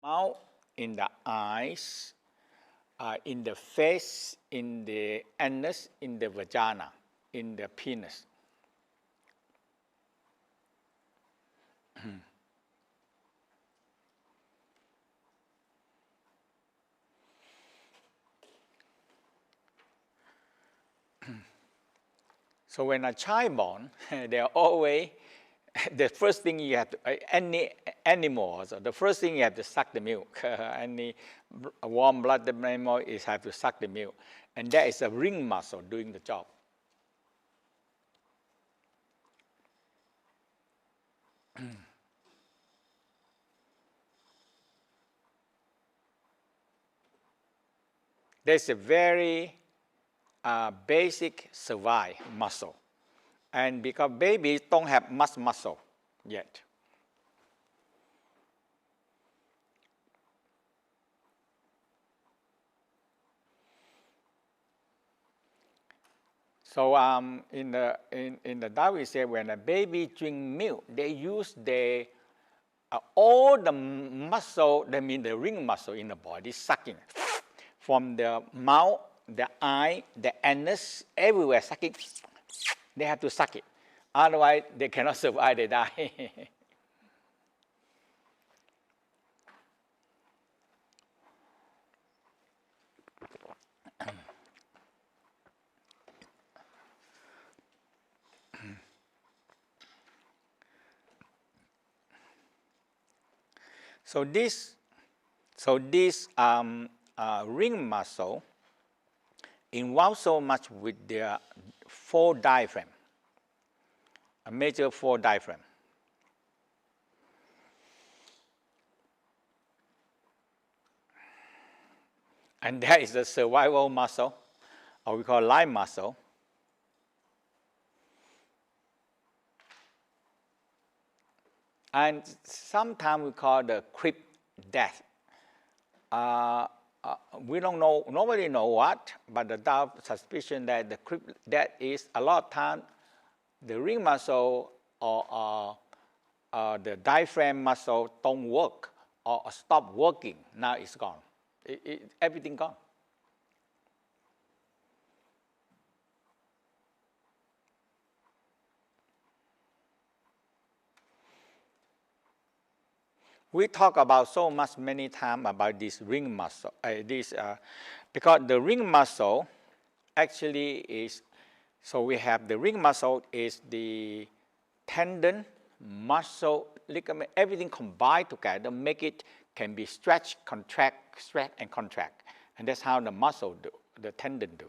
mouth, in the eyes, in the face, in the anus, in the vagina, in the penis. So when a child born, they are always the first thing you have to, any animals, the first thing you have to suck the milk. Any warm-blooded animal is have to suck the milk, and that is a ring muscle doing the job. There's a very basic survive muscle, and because babies don't have much muscle yet. So in the diet we say when a baby drink milk, they use all the muscle, that means the ring muscle in the body, sucking from the mouth, the eye, the anus, everywhere sucking. They have to suck it, otherwise they cannot survive. They die. So this ring muscle involves so much with their 4 diaphragm, a major 4 diaphragm. And that is the survival muscle, or we call life muscle. And sometimes we call the crib death. We don't know, nobody know what, but the doubt suspicion that the crib death is a lot of time the ring muscle or the diaphragm muscle don't work or stop working. Now it's gone. Everything gone. We talk about so much many times about this ring muscle, because the ring muscle actually is, so we have the ring muscle is the tendon, muscle, ligament, everything combined together, make it can be stretch, contract, stretch, and contract. And that's how the muscle do, the tendon do.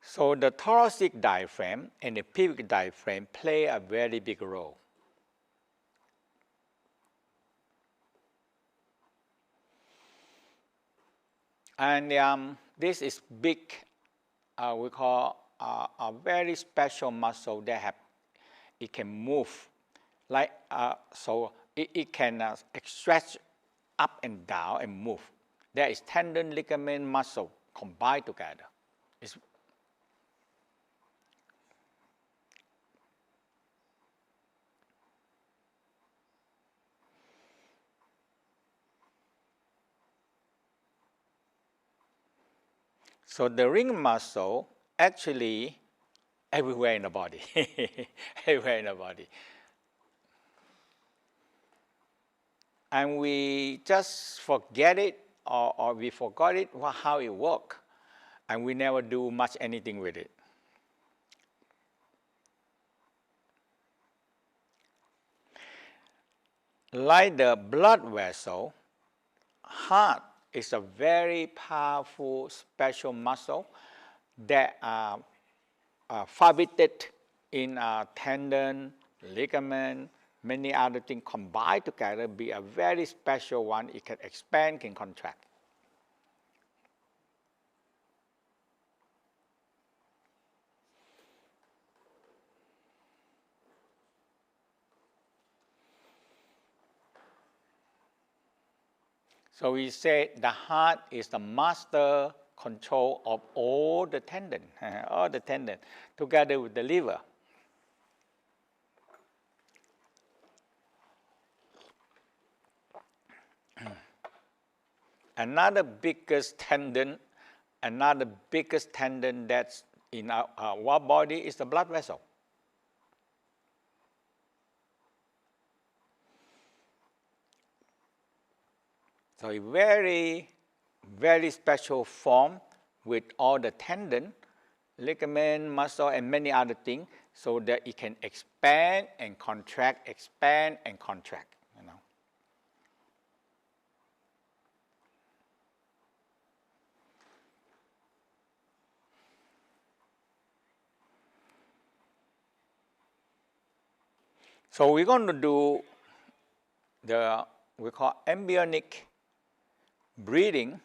So the thoracic diaphragm and the pubic diaphragm play a very big role. And this is big, we call a very special muscle that it can move, like so it can stretch up and down and move. There is tendon, ligament, muscle combined together. So the ring muscle actually everywhere in the body, everywhere in the body. And we just forget it, or we forgot it, how it works, and we never do much anything with it. Like the blood vessel, heart is a very powerful special muscle that fabricated in tendon, ligament, many other things combined together, be a very special one. It can expand, can contract. So we say the heart is the master control of all the tendon, together with the liver. Another biggest tendon that's in our body is the blood vessel. So a very, very special form with all the tendon, ligament, muscle, and many other things, so that it can expand and contract, expand and contract. So we're going to do we call embryonic breathing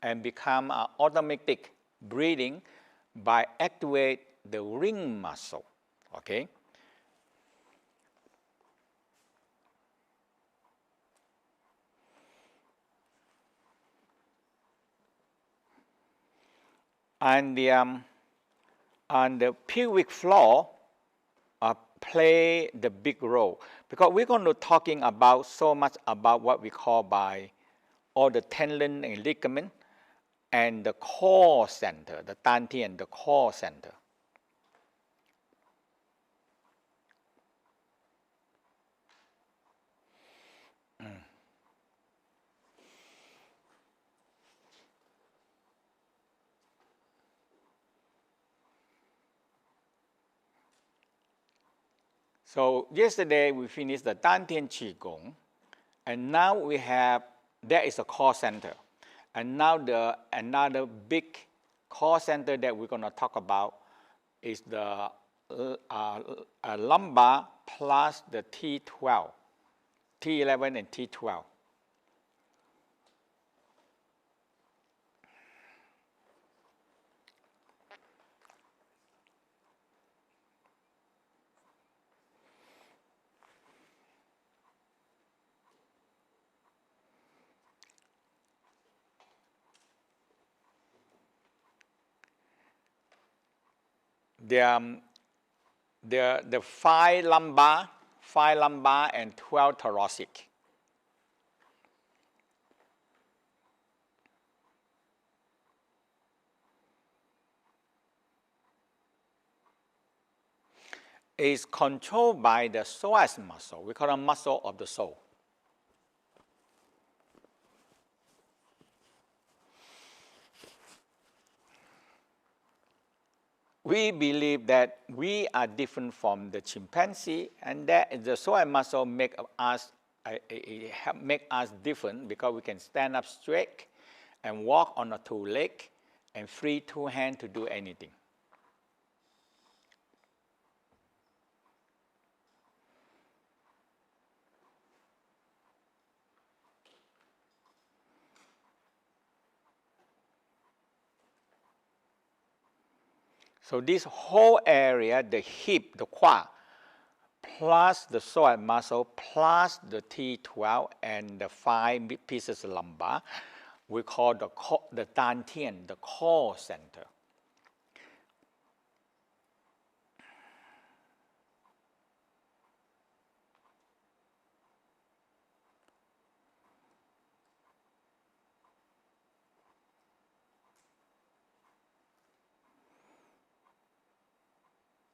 and become automatic breathing by activate the ring muscle. Okay. And the pelvic floor play the big role, because we're going to talking about so much about what we call by all the tendon and ligament and the core center, the Tien, the core center. So yesterday we finished the Tien Qigong, and now we have, there is a core center. And now another big core center that we're going to talk about is the lumbar plus the T12, T11 and T12. The 5 lumbar and 12 thoracic. Is controlled by the psoas muscle. We call it muscle of the soul. We believe that we are different from the chimpanzee, and that the psoas muscle make us different, because we can stand up straight and walk on a 2 legs and free 2 hands to do anything. So this whole area, the hip, the quad, plus the psoas muscle, plus the T12 and the 5 pieces of lumbar, we call the Tien, the core center.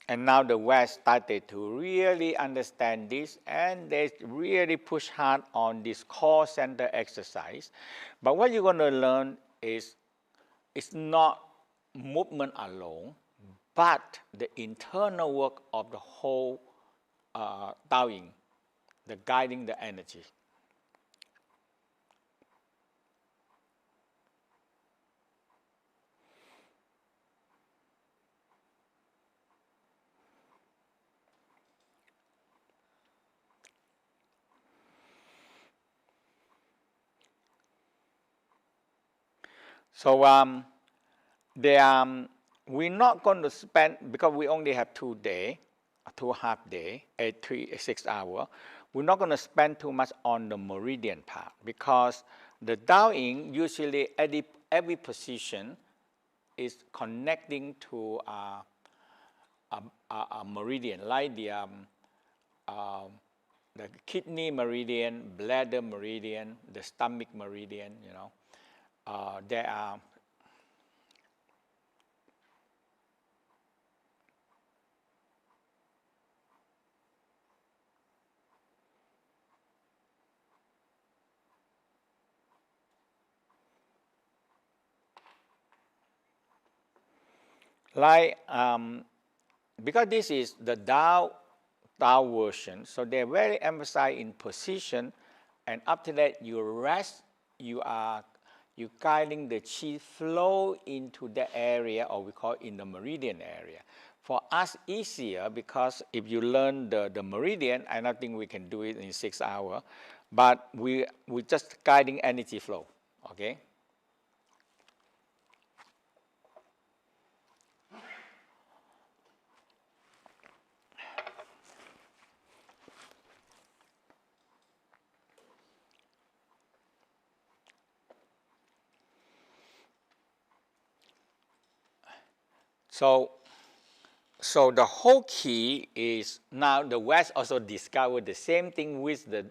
And now the West started to really understand this, and they really push hard on this core center exercise. But what you're going to learn is it's not movement alone, but the internal work of the whole Taoing, the guiding the energy. So we're not going to spend, because we only have 2 days, 2.5 days, 6 hours. We're not going to spend too much on the meridian part, because The Dao-ing usually every position is connecting to a meridian, like the kidney meridian, bladder meridian, the stomach meridian. There are like because this is the Tao version, so they're very emphasized in position, and after that you rest, you guiding the qi flow into the area, or we call it in the meridian area. For us easier, because if you learn the meridian, I don't think we can do it in 6 hours, but we just guiding energy flow, okay? So the whole key is now the West also discovered the same thing with the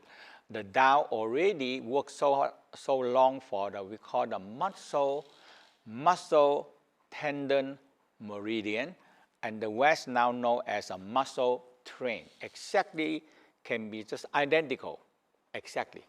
Tao already worked so long for the we call the muscle tendon meridian, and the West now know as a muscle train. Exactly can be just identical, exactly.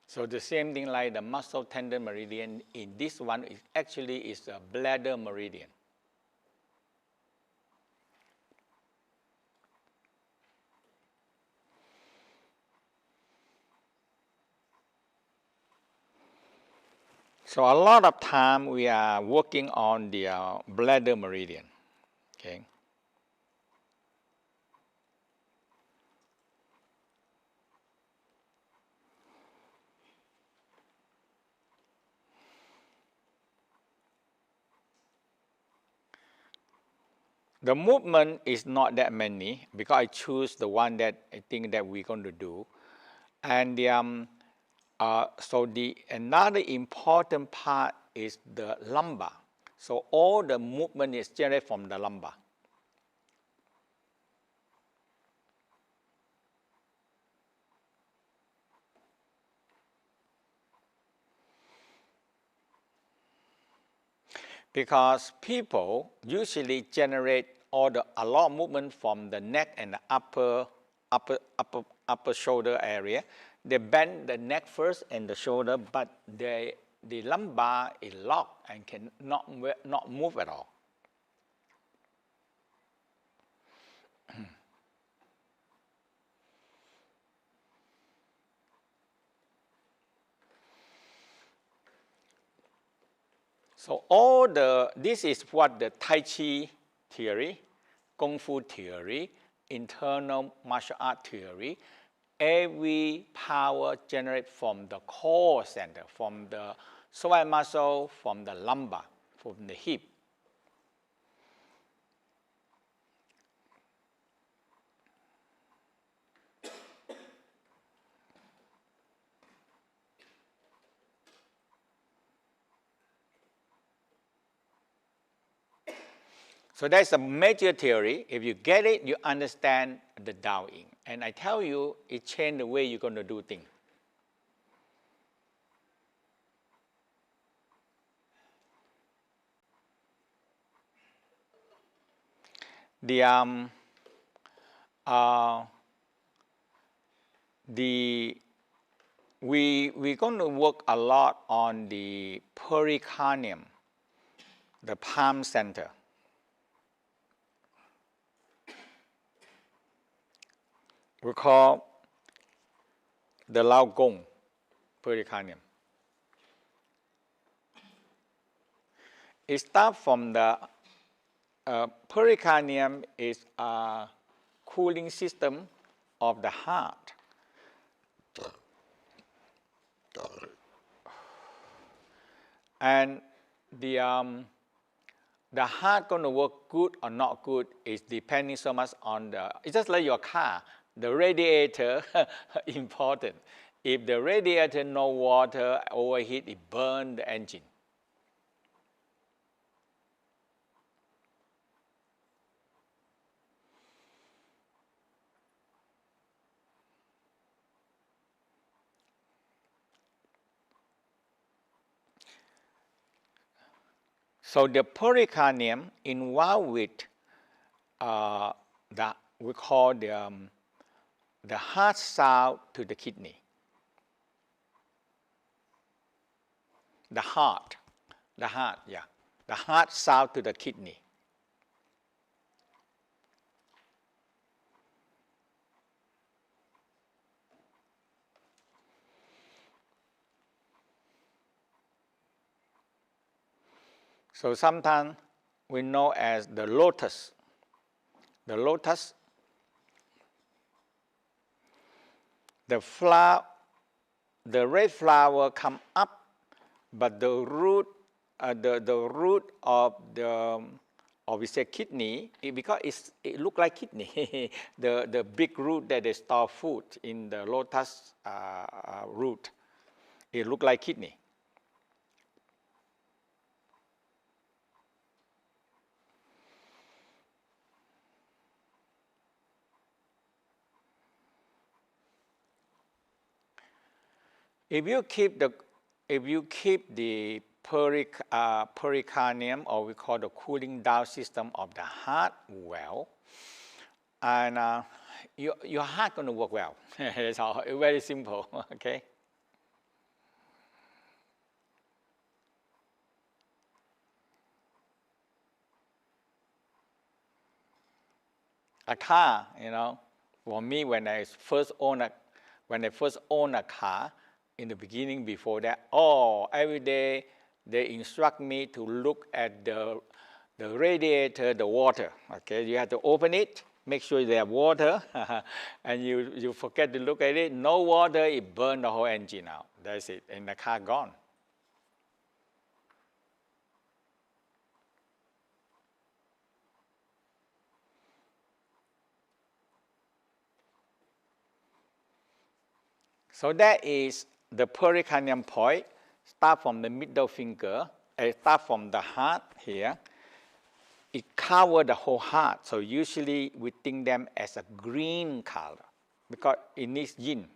So the same thing like the muscle tendon meridian, in this one is actually a bladder meridian. So a lot of time we are working on the bladder meridian, okay? The movement is not that many because I choose the one that I think that we're going to do. And so another important part is the lumbar. So all the movement is generated from the lumbar. Because people usually generate a lot of movement from the neck and the upper shoulder area. They bend the neck first and the shoulder, but the lumbar is locked and cannot not move at all. So this is what the Tai Chi theory, Kung Fu theory, internal martial art theory, every power generated from the core center, from the psoas muscle, from the lumbar, from the hip. So that's a major theory. If you get it, you understand the Taoing. And I tell you, it changed the way you're going to do things. We're going to work a lot on the pericardium, the palm center. We call the Lao Gong pericardium. It starts from the pericardium is cooling system of the heart. And the heart going to work good or not good is depending so much on it's just like your car, the radiator important. If the radiator no water, overheat, it burn the engine. So the pericardium involved with we call the heart sound to the kidney. The heart, yeah. The heart sound to the kidney. So sometimes we know as the lotus. The lotus, the flower, the red flower come up, but the root, the root of the, or we say kidney, because it look like kidney. the big root that they store food in the lotus root, it look like kidney. If you keep the pericardium, or we call the cooling down system of the heart well, and your heart going to work well. It's all very simple. Okay. A car, for me when I first own a car. In the beginning, before that, every day they instruct me to look at the radiator, the water. Okay, you have to open it, make sure they have water, and you forget to look at it. No water, it burned the whole engine out. That's it, and the car gone. So that is the pericardium point. Start from the middle finger, start from the heart here. It covers the whole heart. So usually we think them as a green color because it needs yin.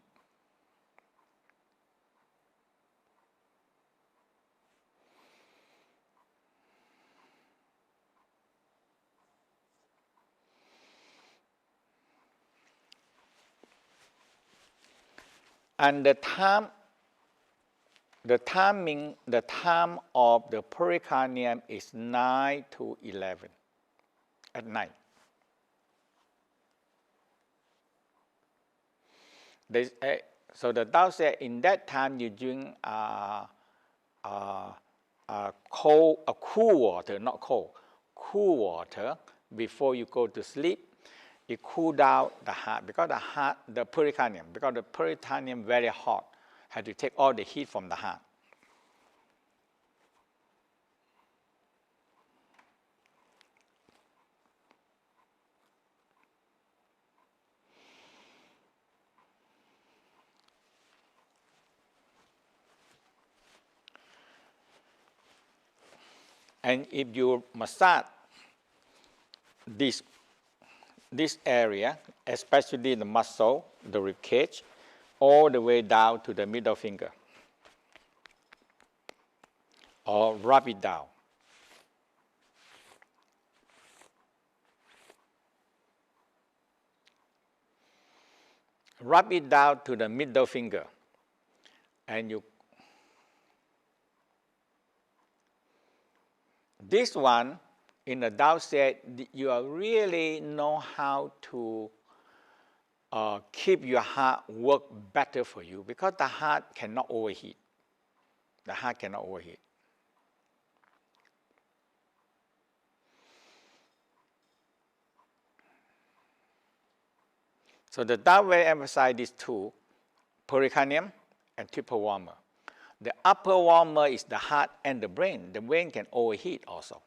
And the time of the pericardium is 9 to 11 at night. So the Tao said in that time you drink cool water, not cold, cool water before you go to sleep. It cool down the heart because the pericardium very hot, had to take all the heat from the heart. And if you massage this area, especially the muscle, the rib cage, all the way down to the middle finger, or rub it down. Rub it down to the middle finger, and this one, in the Tao said, you really know how to keep your heart work better for you because the heart cannot overheat. The heart cannot overheat. So the doc very emphasize these two, pericardium and triple warmer. The upper warmer is the heart and the brain. The brain can overheat also.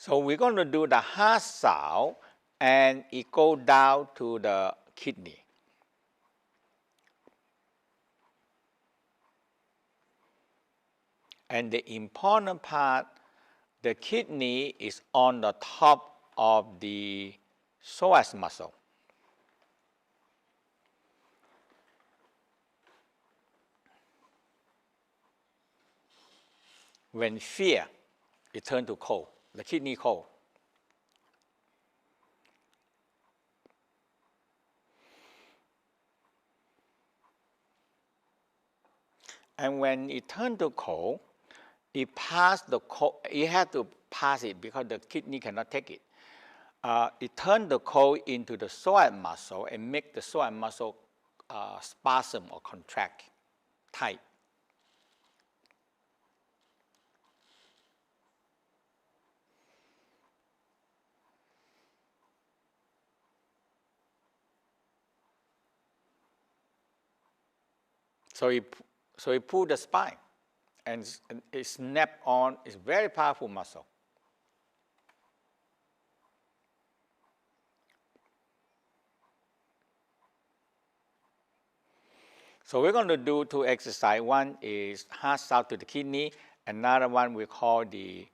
So we're going to do the heart sound, and it goes down to the kidney. And the important part, the kidney is on the top of the psoas muscle. When fear, it turns to cold, the kidney cold. And when it turns to cold, it pass the cold. You have to pass it because the kidney cannot take it. It turns the cold into the psoas muscle and make the psoas muscle spasm or contract tight. So it pull the spine, and it snap on. It's very powerful muscle. So we're going to do two exercises. One is heart sound to the kidney. Another one we call the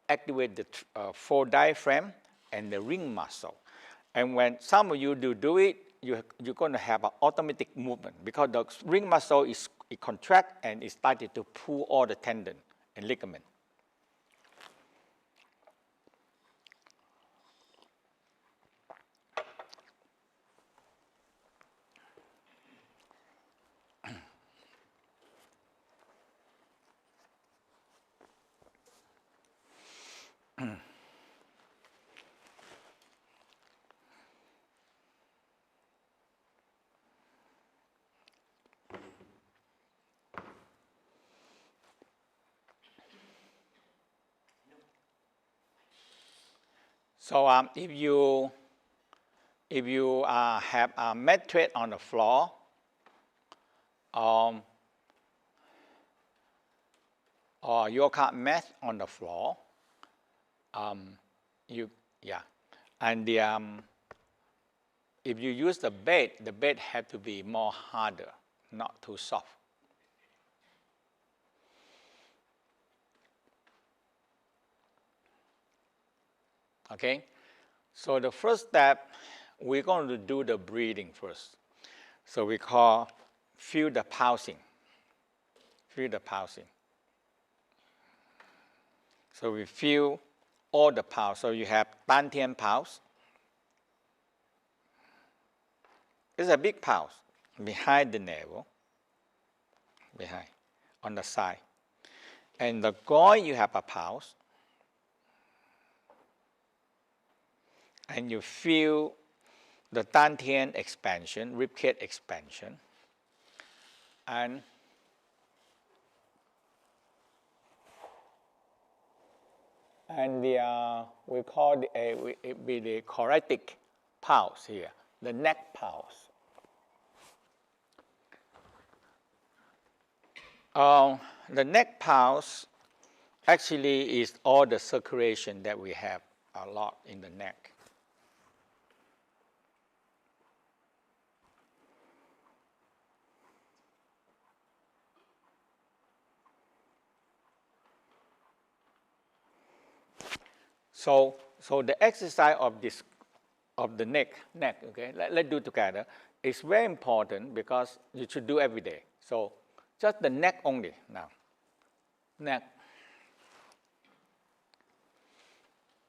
activate the four diaphragm and the ring muscle. And when some of you do it, you're going to have an automatic movement because the ring muscle is contract and it started to pull all the tendon and ligament. So if you have a mattress on the floor, or yoga mat on the floor, and if you use the bed has to be more harder, not too soft. Okay, so the first step, we're going to do the breathing first. So we call feel the pulsing. Feel the pulsing. So we feel all the pulse. So you have Tien pulse. It's a big pulse behind the navel, behind, on the side. And the groin, you have a pulse. And you feel the Tien expansion, ribcage expansion. And we call it be the thoracic pulse here, the neck pulse. The neck pulse actually is all the circulation that we have a lot in the neck. So the exercise of the neck, okay, let's do it together. It's very important because you should do every day. So just the neck only now. Neck.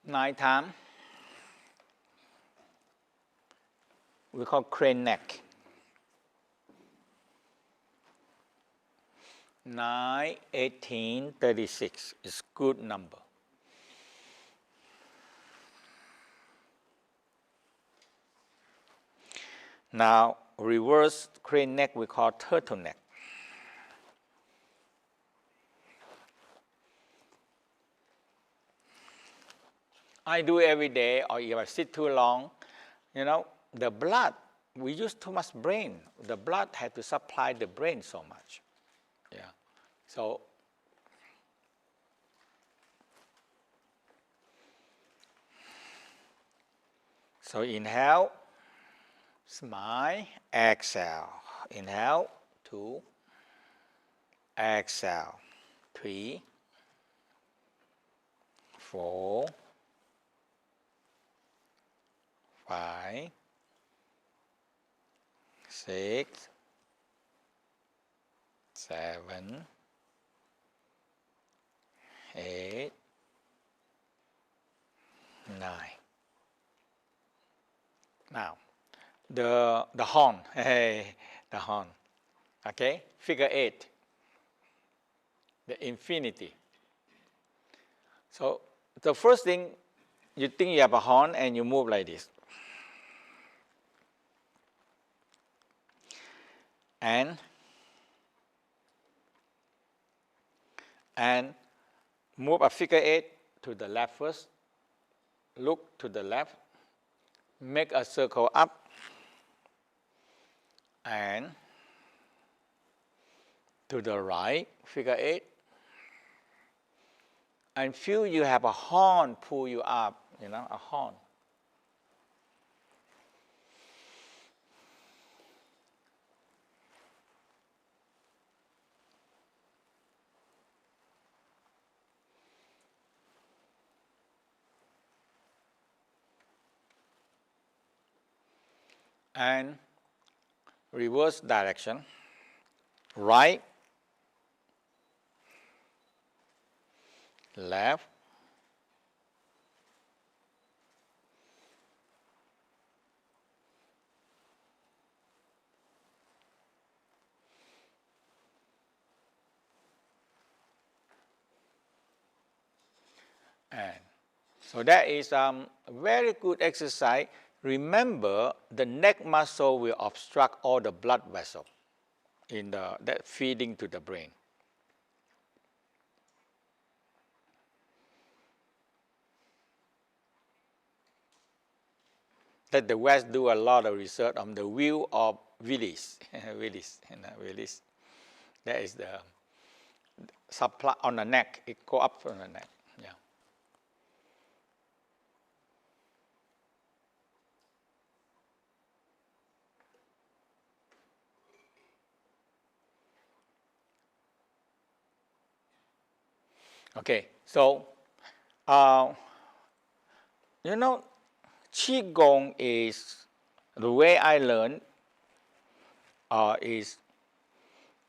9 times. We call crane neck. 9, 18, 36 is good number. Now, reverse crane neck we call turtleneck. I do every day, or if I sit too long, the blood, we use too much brain. The blood has to supply the brain so much. Yeah. So inhale, smile, exhale. Inhale, 2, exhale, 3, 4, 5, 6, 7, 8, 9. Now, the horn, hey, the horn, okay? Figure 8, the infinity. So the first thing, you think you have a horn and you move like this. And move a figure 8 to the left first. Look to the left. Make a circle up. And to the right, figure 8. And feel you have a horn pull you up, a horn. And reverse direction, right, left, and so that is a very good exercise. Remember, the neck muscle will obstruct all the blood vessels that feeding to the brain. That the West do a lot of research on the wheel of Willis. Willis. That is the supply on the neck. It go up on the neck. Yeah. Okay, so Qigong is the way I learned is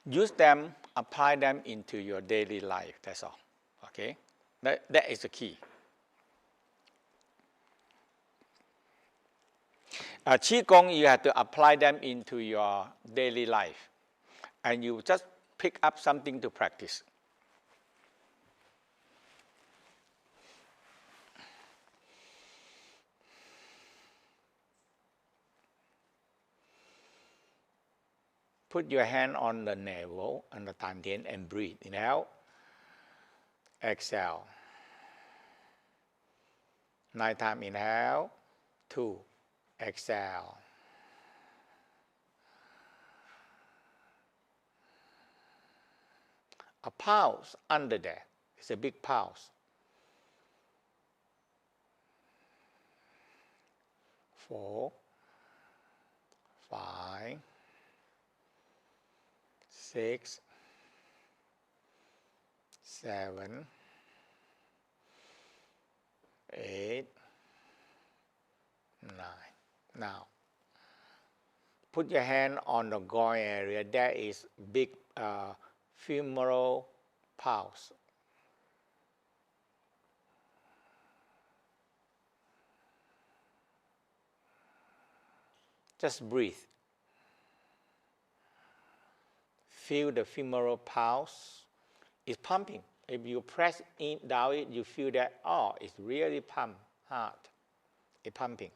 use them, apply them into your daily life. That's all. Okay, that is the key. Qigong, you have to apply them into your daily life, and you just pick up something to practice. Put your hand on the navel and the Tan Tien and breathe. Inhale, exhale. 9 times inhale, 2, exhale. A pulse under there. It's a big pulse. 4, 5, 6, 7, 8, 9. Now, put your hand on the groin area. There is big femoral pulse. Just breathe. Feel the femoral pulse. It's pumping. If you press down it, you feel that, it's really pumped hard. It's pumping.